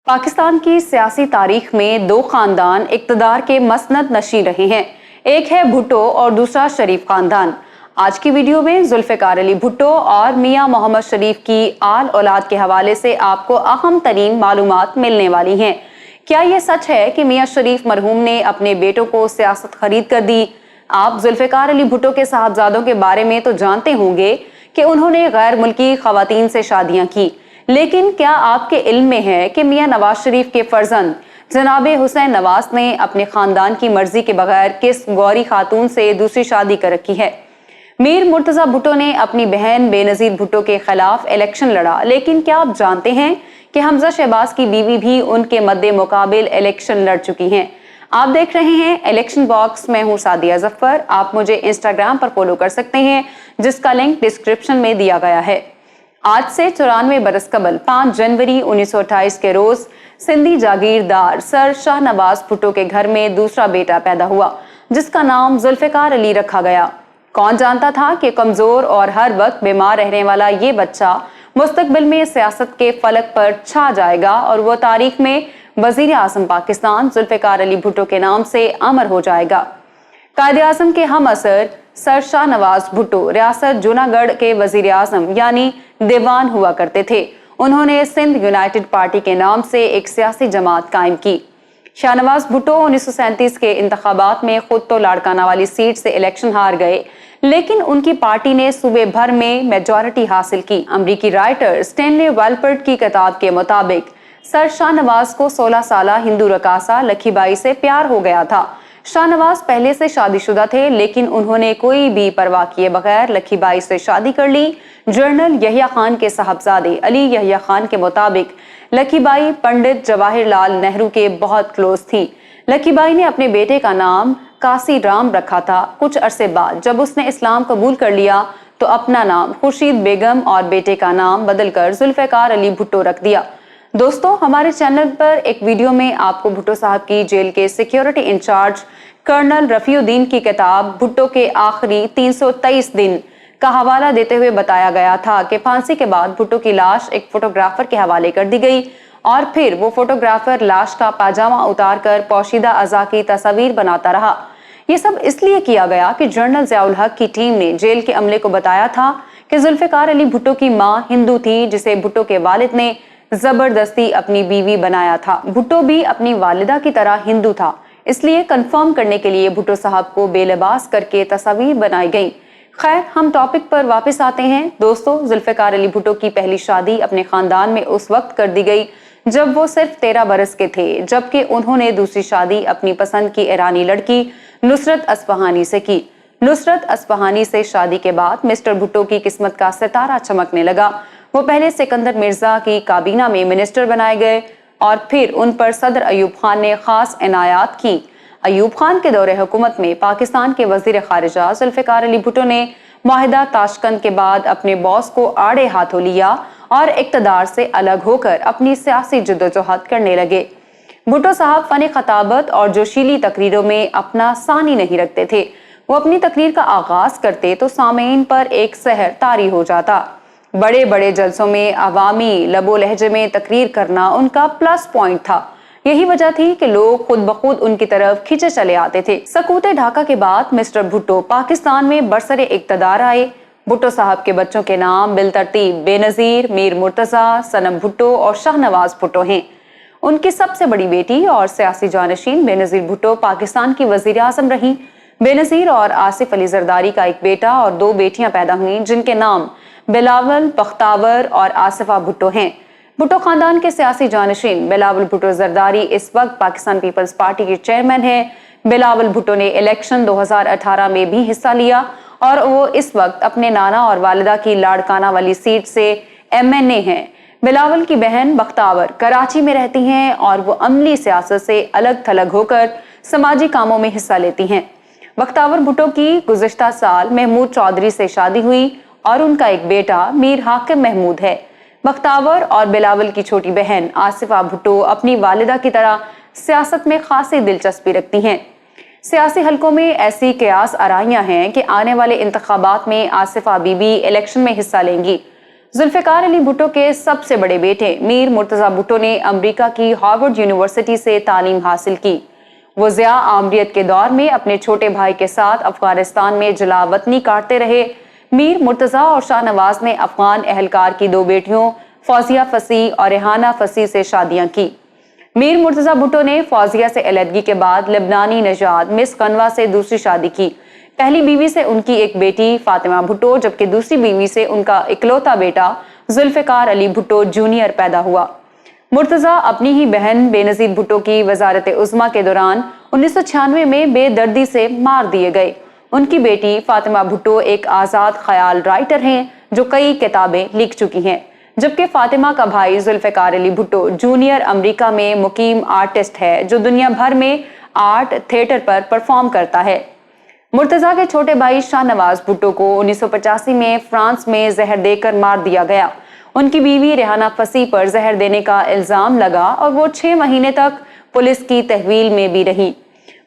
पाकिस्तान की सियासी तारीख में दो खानदान इक्तदार के मसनद नशीं रहे हैं। एक है भुट्टो और दूसरा शरीफ खानदान। आज की वीडियो में जुल्फ़िकार अली भुट्टो और मियां मोहम्मद शरीफ की आल औलाद के हवाले से आपको अहम तरीन मालूमात मिलने वाली हैं। क्या ये सच है कि मियां शरीफ मरहूम ने अपने बेटों को सियासत खरीद कर दी? आप जुल्फ़िकार अली भुट्टो के साहबजादों के बारे में तो जानते होंगे कि उन्होंने गैर मुल्की ख़वातीन से शादियां की, लेकिन क्या आपके इल्म में है कि मियां नवाज शरीफ के फर्जंद जनाब हुसैन नवाज ने अपने खानदान की मर्जी के बगैर किस गौरी खातून से दूसरी शादी कर रखी है? मीर मुर्तजा भुट्टो ने अपनी बहन बेनजीर भुट्टो के खिलाफ इलेक्शन लड़ा, लेकिन क्या आप जानते हैं कि हमजा शहबाज की बीवी भी उनके मद्दे मुकाबिल इलेक्शन लड़ चुकी हैं? आप देख रहे हैं इलेक्शन बॉक्स। मैं हूं सादिया जफर। आप मुझे इंस्टाग्राम पर फॉलो कर सकते हैं, जिसका लिंक डिस्क्रिप्शन में दिया गया है। आज से 94 बरस कबल 5 जनवरी 1928 के रोज सिंधी जागीरदार सर शाहनवाज भुट्टो के घर में दूसरा बेटा पैदा हुआ, जिसका नाम जुल्फ़िकार अली रखा गया। कौन जानता था कि कमजोर और हर वक्त बीमार रहने वाला ये बच्चा मुस्तकबिल में सियासत के फलक पर छा जाएगा और वो तारीख में वजीर आज़म पाकिस्तान जुल्फ़िकार अली भुट्टो के नाम से अमर हो जाएगा। कायदे आज़म के हम असर सर शाहनवाज भुट्टो रियासत जूनागढ़ के वजीर आज़म यानी दीवान हुआ करते थे। उन्होंने सिंध यूनाइटेड पार्टी के नाम से एक सियासी जमात कायम की। शाहनवाज भुट्टो 1937 के इंतखाबात में खुद तो लाड़काना वाली सीट से इलेक्शन हार गए, लेकिन उनकी पार्टी ने सूबे भर में मेजॉरिटी हासिल की। अमरीकी राइटर स्टैनली वेलपर्ट की किताब के मुताबिक सर शाहनवाज को 16 साला हिंदू रकासा लखीबाई से प्यार हो गया था। शाहनवाज पहले से शादीशुदा थे, लेकिन उन्होंने कोई भी परवाह किए बगैर लखीबाई से शादी कर ली। जनरल यहिया खान के साहबजादे अली यहिया खान के मुताबिक लखीबाई पंडित जवाहरलाल नेहरू के बहुत क्लोज थी। लखीबाई ने अपने बेटे का नाम कासी राम रखा था। कुछ अरसे बाद जब उसने इस्लाम कबूल कर लिया तो अपना नाम खुर्शीद बेगम और बेटे का नाम बदलकर जुल्फ़िकार अली भुट्टो रख दिया। दोस्तों, हमारे चैनल पर एक वीडियो में आपको भुट्टो साहब की जेल के सिक्योरिटी इंचार्ज कर्नल रफीउद्दीन की किताब भुट्टो के आखिरी 323 दिन का हवाला देते हुए बताया गया था कि फांसी के बाद भुट्टो की लाश एक फोटोग्राफर के हवाले कर दी गई और फिर वो फोटोग्राफर लाश का पाजामा उतार कर पोशीदा अज़ा की तस्वीर बनाता रहा। ये सब इसलिए किया गया कि जनरल ज़ियाउल हक की टीम ने जेल के अमले को बताया था कि जुल्फ़िकार अली भुट्टो की मां हिंदू थी, जिसे भुट्टो के वालिद ने जबरदस्ती अपनी बीवी बनाया था। भुट्टो भी अपनी वालिदा की तरह हिंदू था, इसलिए कंफर्म करने के लिए भुट्टो साहब को बेलिबास करके तस्वीर बनाई गई। खैर, हम टॉपिक पर वापस आते हैं। दोस्तों, जुल्फ़िकार अली भुट्टो की पहली शादी अपने खानदान में उस वक्त कर दी गई जब वो सिर्फ 13 बरस के थे, जबकि उन्होंने दूसरी शादी अपनी पसंद की ईरानी लड़की नुसरत अस्फ़हानी से की। नुसरत अस्फ़हानी से शादी के बाद मिस्टर भुट्टो की किस्मत का सितारा चमकने लगा। वो पहले सिकंदर मिर्जा की काबीना में मिनिस्टर बनाए गए और फिर उन पर सदर अयूब खान ने खास इनायात की। अयूब खान के दौरे हुकूमत में पाकिस्तान के वजीर खारिजा जुल्फ़िकार अली भुट्टो ने माहिदा ताशकंद के बाद अपने बॉस को आड़े हाथों लिया और इक़्तिदार से अलग होकर अपनी सियासी जद्दोजहद करने लगे। भुट्टो साहब फन खताबत और जोशीली तकरीरों में अपना सानी नहीं रखते थे। वो अपनी तकरीर का आगाज करते तो सामीन पर एक सहर तारी हो जाता। बड़े बड़े जलसों में अवामी लबो लहजे में तकरीर करना उनका प्लस पॉइंट था। यही वजह थी कि लोग खुद बखुद उनकी तरफ खींचे चले आते थे। सकूते ढाका के बाद मिस्टर भुट्टो पाकिस्तान में बरसरे इक़्तिदार आए। भुट्टो साहब के बच्चों के नाम बिलतरतीब बेनजीर, मीर मुर्तजा, सनम भुट्टो और शाहनवाज भुट्टो हैं। उनकी सबसे बड़ी बेटी और सियासी जानशीन बेनजीर भुट्टो पाकिस्तान की वजीर आज़म रही। बेनजीर और आसिफ अली जरदारी का एक बेटा और 2 बेटियां पैदा हुई, जिनके नाम बिलावल, बख्तावर और आसिफा भुट्टो हैं। भुट्टो खानदान के सियासी जानशीन बिलावल भुट्टो जरदारी इस वक्त पाकिस्तान पीपल्स पार्टी के चेयरमैन हैं। बिलावल भुट्टो ने इलेक्शन 2018 में भी हिस्सा लिया और वो इस वक्त अपने नाना और वालिदा की लाड़काना वाली सीट से MNA हैं। बिलावल की बहन बख्तावर कराची में रहती हैं और वो अमली सियासत से अलग थलग होकर समाजी कामों में हिस्सा लेती हैं। बख्तावर भुट्टो की गुज़िश्ता साल महमूद चौधरी से शादी हुई और उनका एक बेटा मीर हाकिम महमूद है। बख्तावर और बिलावल की छोटी बहन आसिफा भुट्टो अपनी वालिदा की तरह सियासत में खासी दिलचस्पी रखती हैं। सियासी हलकों में ऐसी कयास आराइयां हैं कि आने वाले इंतखाबात में आसिफा बीबी इलेक्शन में हिस्सा लेंगी। जुल्फिकार अली भुट्टो के सबसे बड़े बेटे मीर मुर्तजा भुट्टो ने अमेरिका की हार्वर्ड यूनिवर्सिटी से तालीम हासिल की। वो ज़िया आमरीत के दौर में अपने छोटे भाई के साथ अफगानिस्तान में जलावतनी काटते रहे। मीर मुर्तजा और शाहनवाज ने अफगान एहलकार की दो बेटियों फौजिया फसी और रेहाना फसी से शादियां की। मीर मुर्तजा भुट्टो ने फौजिया से अलहदगी के बाद लेबनानी नजाद मिस कनवा से दूसरी शादी की। पहली बीवी से उनकी एक बेटी फातिमा भुट्टो जबकि दूसरी बीवी से उनका इकलौता बेटा जुल्फिकार अली भुट्टो जूनियर पैदा हुआ। मुर्तजा अपनी ही बहन बेनजीर भुट्टो की वजारत उज़्मा के दौरान 1996 में बेदर्दी से मार दिए गए। उनकी बेटी फातिमा भुट्टो एक आज़ाद ख्याल राइटर हैं जो कई किताबें लिख चुकी हैं, जबकि फातिमा का भाई जुल्फिकार अली भुट्टो जूनियर अमेरिका में मुकीम आर्टिस्ट है जो दुनिया भर में आर्ट थिएटर पर परफॉर्म करता है। मुर्तजा के छोटे भाई शाहनवाज भुट्टो को 1985 में फ्रांस में जहर देकर मार दिया गया। उनकी बीवी रेहाना फसी पर जहर देने का इल्जाम लगा और वो 6 महीने तक पुलिस की तहवील में भी रही।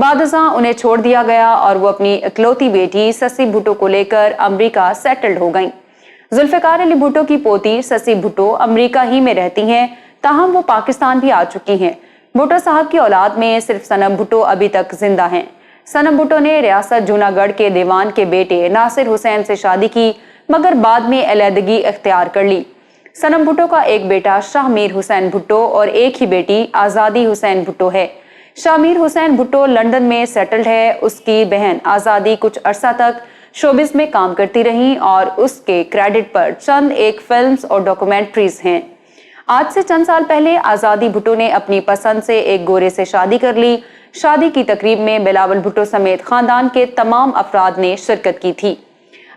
बादशाह उन्हें छोड़ दिया गया और वो अपनी इकलौती बेटी ससी भुट्टो को लेकर अमेरिका सेटल्ड हो गईं। जुल्फिकार अली भुट्टो की पोती ससी भुट्टो अमेरिका ही में रहती हैं, ताहम वो पाकिस्तान भी आ चुकी हैं। भुट्टो साहब की औलाद में सिर्फ सनम भुट्टो अभी तक जिंदा हैं। सनम भुट्टो ने रियासत जूनागढ़ के दीवान के बेटे नासिर हुसैन से शादी की, मगर बाद में अलहदगी इख्तियार कर ली। सनम भुट्टो का एक बेटा शाहमीर हुसैन भुट्टो और एक ही बेटी आज़ादी हुसैन भुट्टो है। शाहमीर हुसैन भुट्टो लंदन में सेटल्ड है। उसकी बहन आज़ादी कुछ अरसा तक शोबिस में काम करती रहीं और उसके क्रेडिट पर चंद एक फिल्म्स और डॉक्यूमेंट्रीज हैं। आज से चंद साल पहले आज़ादी भुट्टो ने अपनी पसंद से एक गोरे से शादी कर ली। शादी की तकरीब में बिलावल भुट्टो समेत खानदान के तमाम अफराद ने शिरकत की थी।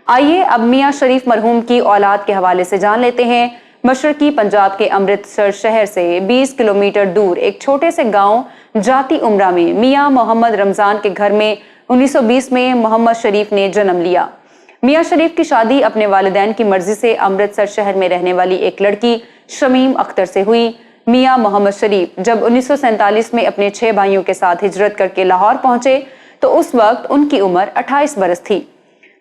आइए अब मियां शरीफ मरहूम की औलाद के हवाले से जान लेते हैं। मशरकी पंजाब के अमृतसर शहर से 20 किलोमीटर दूर एक छोटे से गांव जाती उमरा में मियां मोहम्मद रमजान के घर में 1920 में मोहम्मद शरीफ ने जन्म लिया। मियां शरीफ की शादी अपने वालिदैन की मर्जी से अमृतसर शहर में रहने वाली एक लड़की शमीम अख्तर से हुई। मियां मोहम्मद शरीफ जब 1947 में अपने 6 भाइयों के साथ हिजरत करके लाहौर पहुंचे तो उस वक्त उनकी उम्र 28 बरस थी।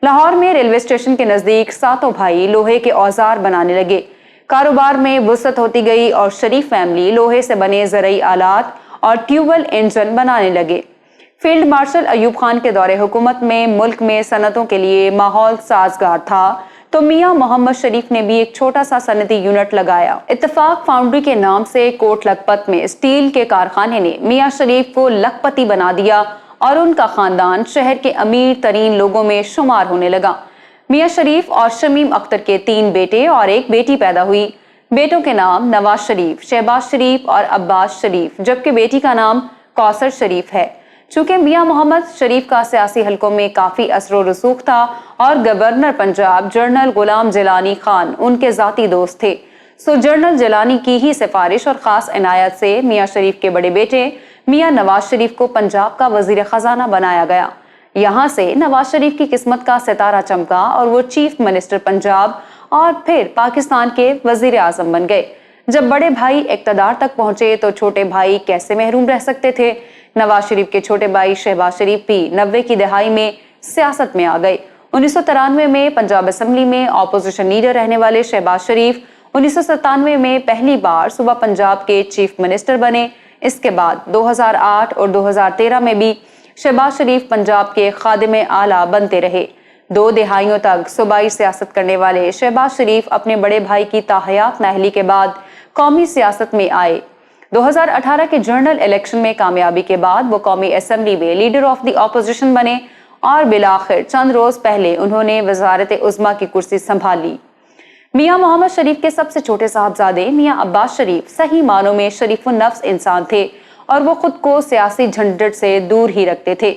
लाहौर में रेलवे स्टेशन के नजदीक सातों भाई लोहे के औजार बनाने लगे। कारोबार में वुसअत होती गई और शरीफ फैमिली लोहे से बने ज़रई आलात और ट्यूबवेल इंजन बनाने लगे। फील्ड मार्शल अयूब खान के दौरे हुकूमत में मुल्क में सनतों के लिए माहौल साजगार था तो मियां मोहम्मद शरीफ ने भी एक छोटा सा सनती यूनिट लगाया। इत्तेफाक फाउंड्री के नाम से कोट लखपत में स्टील के कारखाने ने मियां शरीफ को लखपति बना दिया और उनका खानदान शहर के अमीर तरीन लोगों में शुमार होने लगा। मियां शरीफ और शमीम अख्तर के 3 बेटे और एक बेटी पैदा हुई। बेटों के नाम नवाज शरीफ, शहबाज शरीफ और अब्बास शरीफ, जबकि बेटी का नाम कौसर शरीफ है। चूंकि मियां मोहम्मद शरीफ का सियासी हलकों में काफी असर व रसूख था और गवर्नर पंजाब जनरल गुलाम जिलानी खान उनके जाती दोस्त थे, सो जनरल जिलानी की ही सिफारिश और खास इनायत से मियां शरीफ के बड़े बेटे मियां नवाज शरीफ को पंजाब का वजीर खजाना बनाया गया। यहाँ से नवाज शरीफ की किस्मत का सितारा चमका और वो चीफ मिनिस्टर पंजाब और फिर पाकिस्तान के वजीर आजम बन गए। जब बड़े भाई इक्तदार तक पहुंचे तो छोटे भाई कैसे महरूम रह सकते थे। नवाज शरीफ के छोटे भाई शहबाज शरीफ भी 90 की दहाई में सियासत में आ गए। 1993 में पंजाब असेंबली में ऑपोजिशन लीडर रहने वाले शहबाज शरीफ 1997 में पहली बार सूबा पंजाब के चीफ मिनिस्टर बने। इसके बाद 2008 और 2013 में भी शहबाज शरीफ पंजाब के खादिम आला बनते रहे। 2 दिहाइयों तक सूबाई सियासत करने वाले शहबाज शरीफ अपने बड़े भाई की ताहयात नाअहली के बाद कौमी सियासत में आए। 2018 के जनरल इलेक्शन में कामयाबी के बाद वो कौमी असेंबली में लीडर ऑफ द ऑपोजिशन बने और बिलाखिर चंद रोज पहले उन्होंने वजारत उज़्मा की कुर्सी संभाली। मियां मोहम्मद शरीफ के सबसे छोटे साहबजादे मियां अब्बास शरीफ सही मानों में शरीफुन नफ्स इंसान थे और वो खुद को सियासी झंझट से दूर ही रखते थे,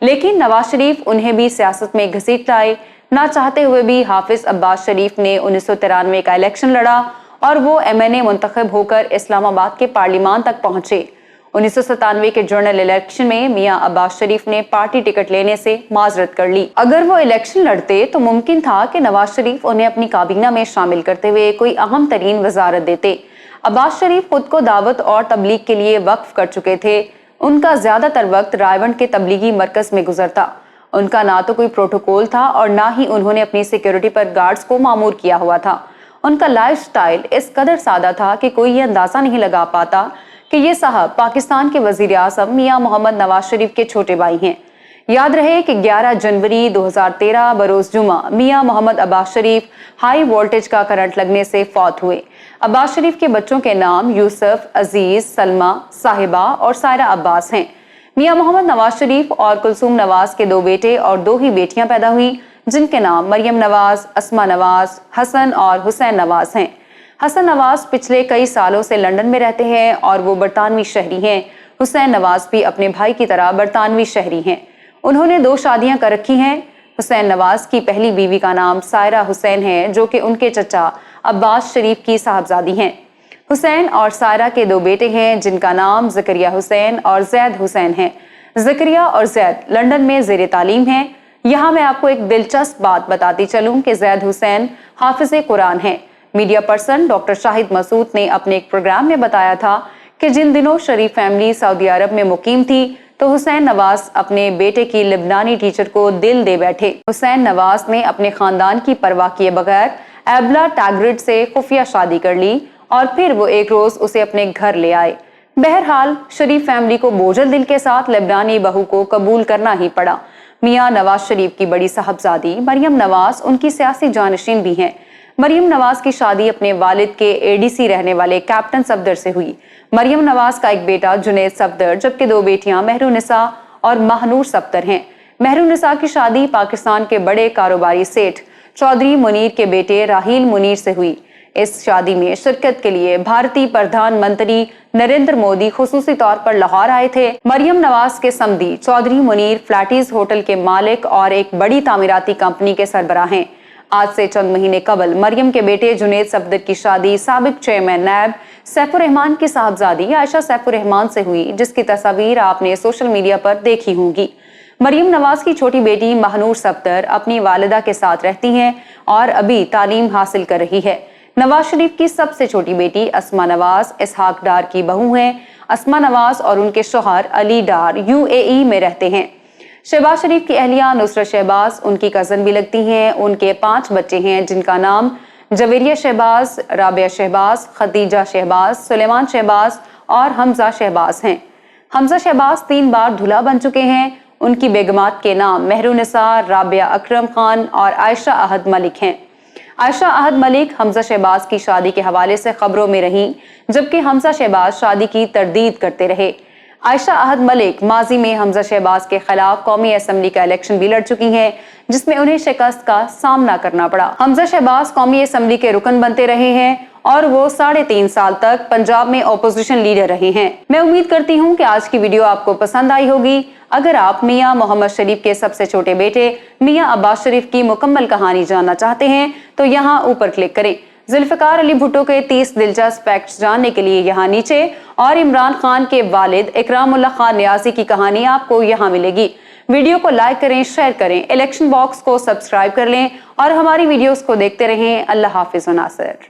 लेकिन नवाज शरीफ उन्हें भी सियासत में घसीट लाए। ना चाहते हुए भी हाफिज अब्बास शरीफ ने 1993 का इलेक्शन लड़ा और वो MNA मुंतखब होकर इस्लामाबाद के पार्लिमान तक पहुंचे। 1997 के जनरल इलेक्शन में मियां अब्बास शरीफ ने पार्टी टिकट लेने से माजरत कर ली। अगर वो इलेक्शन लड़ते तो मुमकिन था कि नवाज शरीफ उन्हें अपनी काबीना में शामिल करते हुए कोई अहम तरीन वजारत देते। अब्बास शरीफ खुद को दावत और तबलीग के लिए वक्फ कर चुके थे। उनका ज्यादातर वक्त रायवंड के तबलीगी मरकज में गुजरता। उनका ना तो कोई प्रोटोकॉल था और ना ही उन्होंने अपनी सिक्योरिटी पर गार्ड्स को मामूर किया हुआ था। उनका लाइफस्टाइल इस कदर सादा था कि कोई ये अंदाजा नहीं लगा पाता कि ये साहब पाकिस्तान के वजीर आज़म मियां मोहम्मद नवाज शरीफ के छोटे भाई हैं। याद रहे कि 11 जनवरी 2013 बरोज जुमा मियां मोहम्मद अब्बास शरीफ हाई वोल्टेज का करंट लगने से फौत हुए। अब्बास शरीफ के बच्चों के नाम यूसुफ, अजीज, सलमा, साहिबा और सायरा अब्बास हैं। मियां मोहम्मद नवाज शरीफ और कुलसूम नवाज के 2 बेटे और 2 ही बेटियां पैदा हुई, जिनके नाम मरियम नवाज, अस्मा नवाज, हसन और हुसैन नवाज हैं। हसन नवाज पिछले कई सालों से लंदन में रहते हैं और वो बरतानवी शहरी हैं। हुसैन नवाज भी अपने भाई की तरह बरतानवी शहरी हैं। उन्होंने 2 शादियां कर रखी हैं। हुसैन नवाज की पहली बीवी का नाम सायरा हुसैन है, जो कि उनके चचा अब्बास शरीफ की साहबजादी हैं। हुसैन और सायरा के 2 बेटे हैं, जिनका नाम ज़करिया हुसैन और जैद हुसैन है। ज़करिया और जैद लंदन में ज़ेरे तालीम हैं। यहाँ मैं आपको एक दिलचस्प बात बताती चलूं कि जैद हुसैन हाफिज़े कुरान हैं। Media person doctor Shahid Masood ने अपने एक प्रोग्राम में बताया था कि जिन दिनों शरीफ फैमिली सऊदी अरब में मुकीम थी तो हुसैन नवाज अपने बेटे की लिबनानी टीचर को दिल दे बैठे। हुसैन नवाज ने अपने खानदान की परवाह किए बगैर एबला टैगरिड से खुफिया शादी कर ली और फिर वो एक रोज उसे अपने घर ले आए। बहरहाल शरीफ फैमिली को बोझल दिल के साथ लेबनानी बहू को कबूल करना ही पड़ा। मियां नवाज शरीफ की बड़ी साहबजादी मरियम नवाज उनकी सियासी जानशीन भी हैं। मरियम नवाज की शादी अपने वालिद के एडीसी रहने वाले कैप्टन सफदर से हुई। मरियम नवाज का एक बेटा जुनैद सफदर, जबकि 2 बेटियां महरुनिसा और महनूर सफदर हैं। महरुनिसा की शादी पाकिस्तान के बड़े कारोबारी सेठ चौधरी मुनीर के बेटे राहील मुनीर से हुई। इस शादी में शिरकत के लिए भारतीय प्रधानमंत्री नरेंद्र मोदी खुसूसी तौर पर लाहौर आए थे। मरियम नवाज के समधी चौधरी मुनीर फ्लैटीज होटल के मालिक और एक बड़ी तामीराती कंपनी के सरबराह हैं। आज से चंद महीने कबल मरियम के बेटे जुनैद सफदर की शादी साबिक चेयरमैन नैब सैफुर रहमान की साहबजादी आयशा सैफुर रहमान से हुई, जिसकी तस्वीर आपने सोशल मीडिया पर देखी होगी। मरियम नवाज की छोटी बेटी महनूर सफदर अपनी वालिदा के साथ रहती हैं और अभी तालीम हासिल कर रही है। नवाज शरीफ की सबसे छोटी बेटी अस्मा नवाज इसहाक डार की बहू हैं। अस्मा नवाज और उनके शौहर अली डार यूएई में रहते हैं। शहबाज शरीफ की अहलिया नुसरत शहबाज उनकी कजन भी लगती हैं। उनके 5 बच्चे हैं, जिनका नाम जवेरिया शहबाज, राबिया शहबाज, खदीजा शहबाज, सुलेमान शहबाज और हमजा शहबाज हैं। हमजा शहबाज 3 बार दूल्हा बन चुके हैं। उनकी बेगमात के नाम महरुनिसा, राबिया अकरम खान और आयशा अहद मलिक हैं। आयशा अहद मलिक हमजा शहबाज की शादी के हवाले से खबरों में रहीं, जबकि हमजा शहबाज शादी की तरदीद करते रहे। आयशा अहद मलिक माजी में हमजा शहबाज के खिलाफ कौमी असम्बली का इलेक्शन भी लड़ चुकी हैं, जिसमें उन्हें शिकस्त का सामना करना पड़ा। हमजा शहबाज कौमी असम्बली के रुकन बनते रहे हैं और वो 3.5 साल तक पंजाब में ऑपोजिशन लीडर रहे हैं। मैं उम्मीद करती हूँ कि आज की वीडियो आपको पसंद आई होगी। अगर आप मियां मोहम्मद शरीफ के सबसे छोटे बेटे मियां अब्बास शरीफ की मुकम्मल कहानी जानना चाहते हैं तो यहाँ ऊपर क्लिक करें। जुल्फ़िकार अली भुट्टो के 30 दिलचस्प फैक्ट्स जानने के लिए यहाँ नीचे, और इमरान खान के वालिद इकरामुल्लाह खान नियाज़ी की कहानी आपको यहाँ मिलेगी। वीडियो को लाइक करें, शेयर करें, इलेक्शन बॉक्स को सब्सक्राइब कर लें और हमारी वीडियोस को देखते रहें। अल्लाह हाफिज़ व नासिर।